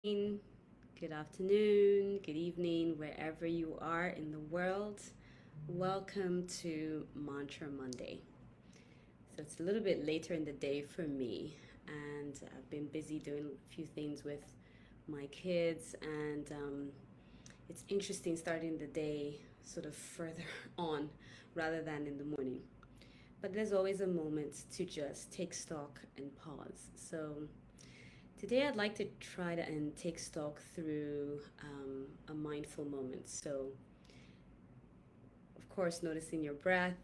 Good afternoon, good evening, wherever you are in the world. Welcome to Mantra Monday. So it's a little bit later in the day for me, and I've been busy doing a few things with my kids, and it's interesting starting the day sort of further on rather than in the morning. But there's always a moment to just take stock and pause. So today, I'd like to try to and take stock through a mindful moment. So, of course, noticing your breath,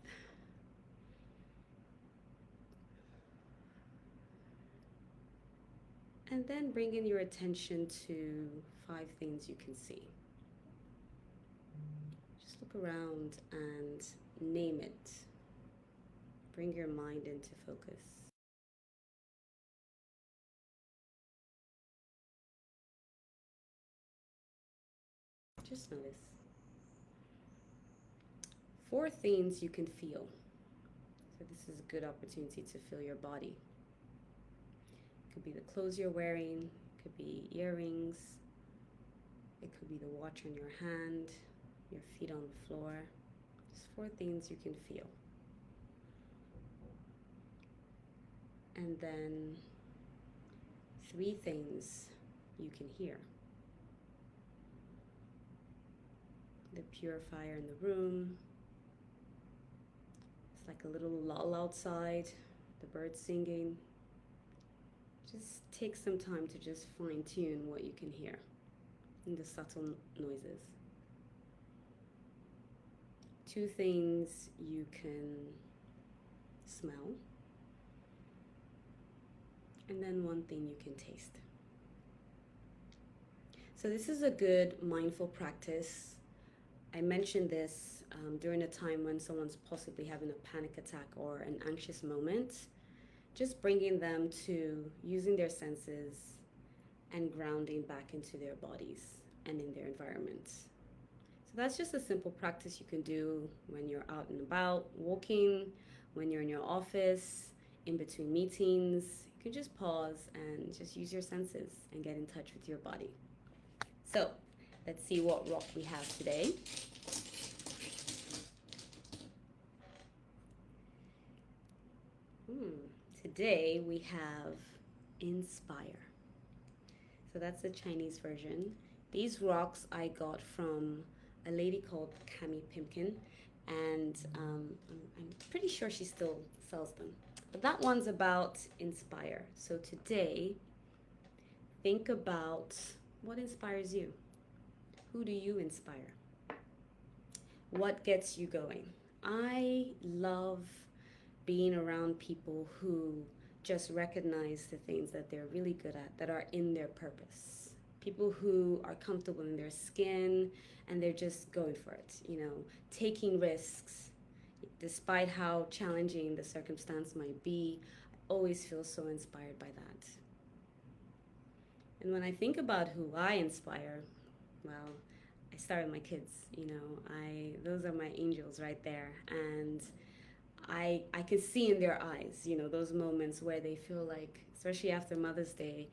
and then bringing your attention to five things you can see. Just look around and name it. Bring your mind into focus. Just notice. Four things you can feel. So, this is a good opportunity to feel your body. It could be the clothes you're wearing, it could be earrings, it could be the watch on your hand, your feet on the floor. Just four things you can feel. And then three things you can hear. The purifier in the room. It's like a little lull outside, the birds singing. Just take some time to just fine tune what you can hear and the subtle noises. Two things you can smell, and then one thing you can taste. So, this is a good mindful practice. I mentioned this during a time when someone's possibly having a panic attack or an anxious moment, just bringing them to using their senses and grounding back into their bodies and in their environment. So, that's just a simple practice you can do when you're out and about, walking, when you're in your office, in between meetings. You can just pause and just use your senses and get in touch with your body. So, let's see what rock we have today. Today we have Inspire. So that's the Chinese version. These rocks I got from a lady called Cami Pimkin, and I'm pretty sure she still sells them. But that one's about Inspire. So today, think about what inspires you. Who do you inspire? What gets you going? I love being around people who just recognize the things that they're really good at, that are in their purpose. People who are comfortable in their skin and they're just going for it, taking risks. Despite how challenging the circumstance might be, I always feel so inspired by that. And when I think about who I inspire, well, I start with my kids. Those are my angels right there, and I can see in their eyes, those moments where they feel like, especially after Mother's Day,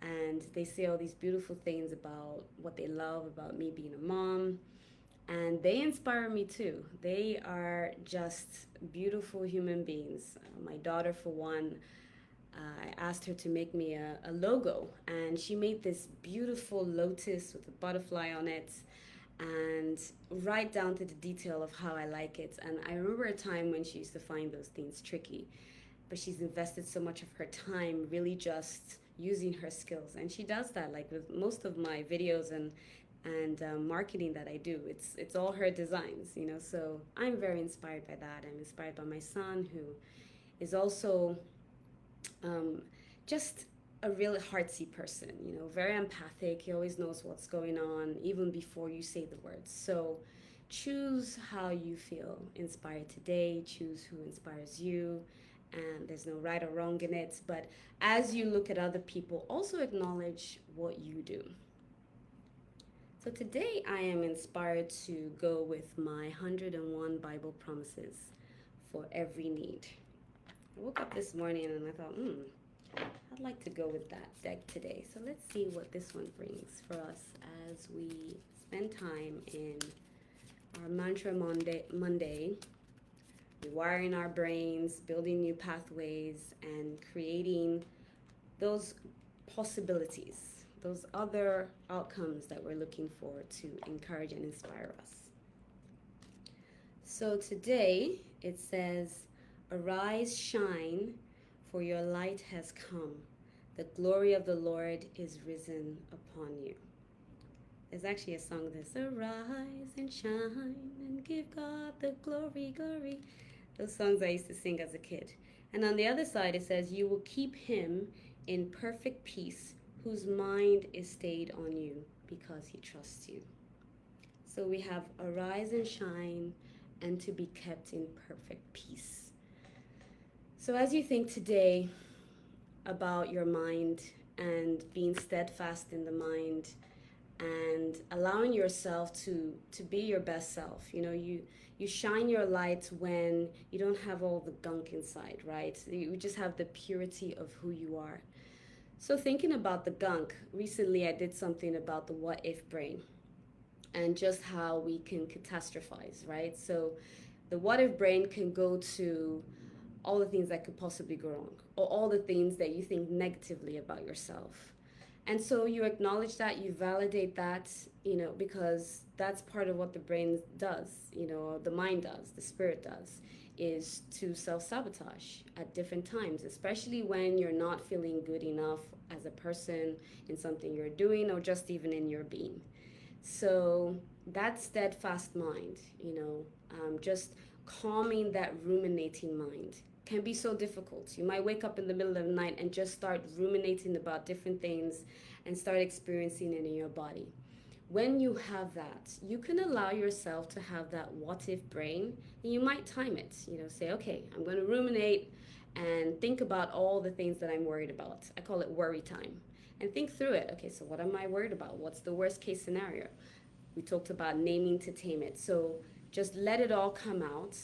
and they say all these beautiful things about what they love about me being a mom, and they inspire me too. They are just beautiful human beings. My daughter, for one, I asked her to make me a logo, and she made this beautiful lotus with a butterfly on it, and right down to the detail of how I like it. And I remember a time when she used to find those things tricky, but she's invested so much of her time really just using her skills, and she does that like with most of my videos and marketing that I do. It's all her designs, So I'm very inspired by that. I'm inspired by my son, who is also just a real heartsy person, very empathic. He always knows what's going on even before you say the words. So choose how you feel inspired today, choose who inspires you, and there's no right or wrong in it. But as you look at other people, also acknowledge what you do. So today I am inspired to go with my 101 Bible promises for every need. I woke up this morning and I thought, I'd like to go with that deck today. So let's see what this one brings for us as we spend time in our Mantra Monday, rewiring our brains, building new pathways, and creating those possibilities, those other outcomes that we're looking for to encourage and inspire us. So today it says, "Arise, shine, for your light has come. The glory of the Lord is risen upon you." There's actually a song that says, "Arise and shine and give God the glory, glory." Those songs I used to sing as a kid. And on the other side, it says, "You will keep him in perfect peace, whose mind is stayed on you because he trusts you." So we have arise and shine and to be kept in perfect peace. So as you think today about your mind and being steadfast in the mind and allowing yourself to be your best self, you shine your light when you don't have all the gunk inside, right? You just have the purity of who you are. So thinking about the gunk, recently I did something about the what if brain and just how we can catastrophize, right? So the what if brain can go to all the things that could possibly go wrong, or all the things that you think negatively about yourself. And so you acknowledge that, you validate that, because that's part of what the brain does, the mind does, the spirit does, is to self sabotage at different times, especially when you're not feeling good enough as a person in something you're doing or just even in your being. So that steadfast mind, just calming that ruminating mind can be so difficult. You might wake up in the middle of the night and just start ruminating about different things and start experiencing it in your body. When you have that, you can allow yourself to have that what if brain, and you might time it. Say, okay, I'm going to ruminate and think about all the things that I'm worried about. I call it worry time. And think through it. Okay, so what am I worried about? What's the worst case scenario? We talked about naming to tame it. So just let it all come out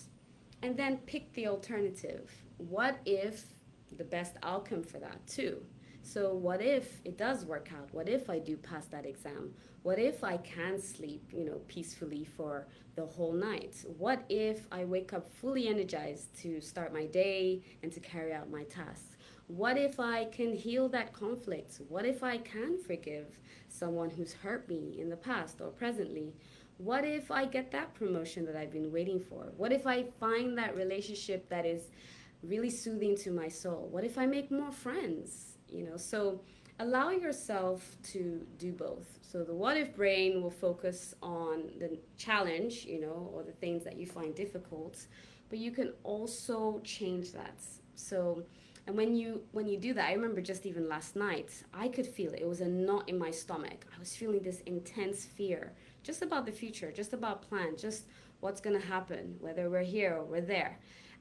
and then pick the alternative. What if the best outcome for that too? So what if it does work out? What if I do pass that exam? What if I can sleep, peacefully for the whole night? What if I wake up fully energized to start my day and to carry out my tasks? What if I can heal that conflict? What if I can forgive someone who's hurt me in the past or presently? What if I get that promotion that I've been waiting for? What if I find that relationship that is really soothing to my soul? What if I make more friends? So allow yourself to do both. So the what if brain will focus on the challenge, or the things that you find difficult, but you can also change that. So and when you do that, I remember just even last night, I could feel it. It was a knot in my stomach. I was feeling this intense fear just about the future, just about plans, just what's going to happen, whether we're here or we're there.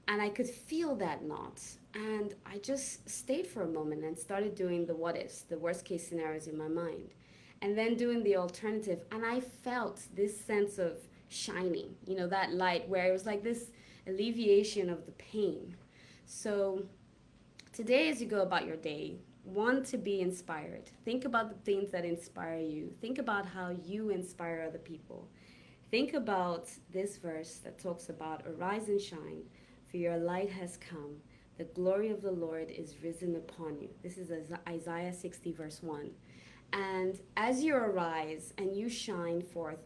And I could feel that knot. And I just stayed for a moment and started doing the what ifs, the worst case scenarios in my mind. And then doing the alternative. And I felt this sense of shining, that light where it was like this alleviation of the pain. So today, as you go about your day, want to be inspired. Think about the things that inspire you. Think about how you inspire other people. Think about this verse that talks about arise and shine, for your light has come. The glory of the Lord is risen upon you. This is Isaiah 60, verse 1. And as you arise and you shine forth,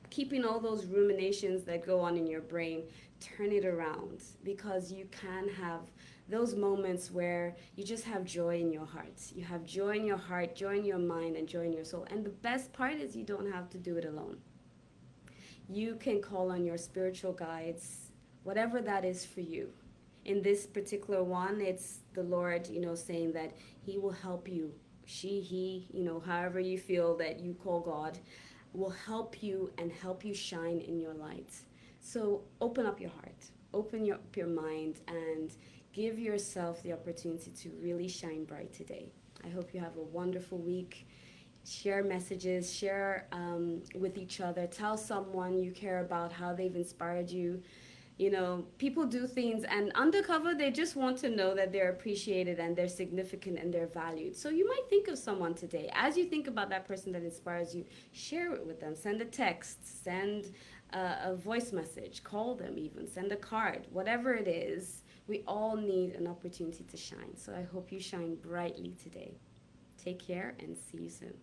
keeping all those ruminations that go on in your brain, turn it around, because you can have those moments where you just have joy in your heart. You have joy in your heart, joy in your mind, and joy in your soul. And the best part is you don't have to do it alone. You can call on your spiritual guides, whatever that is for you. In this particular one, it's the Lord, saying that he will help you. She, he, however you feel that you call God, will help you and help you shine in your light. So open up your heart, open up your mind, and give yourself the opportunity to really shine bright today. I hope you have a wonderful week. Share messages, share with each other. Tell someone you care about how they've inspired you. You know, people do things and undercover they just want to know that they're appreciated and they're significant and they're valued. So you might think of someone today. As you think about that person that inspires you, share it with them. Send a text, send a voice message, call them even, send a card, whatever it is. We all need an opportunity to shine. So I hope you shine brightly today. Take care and see you soon.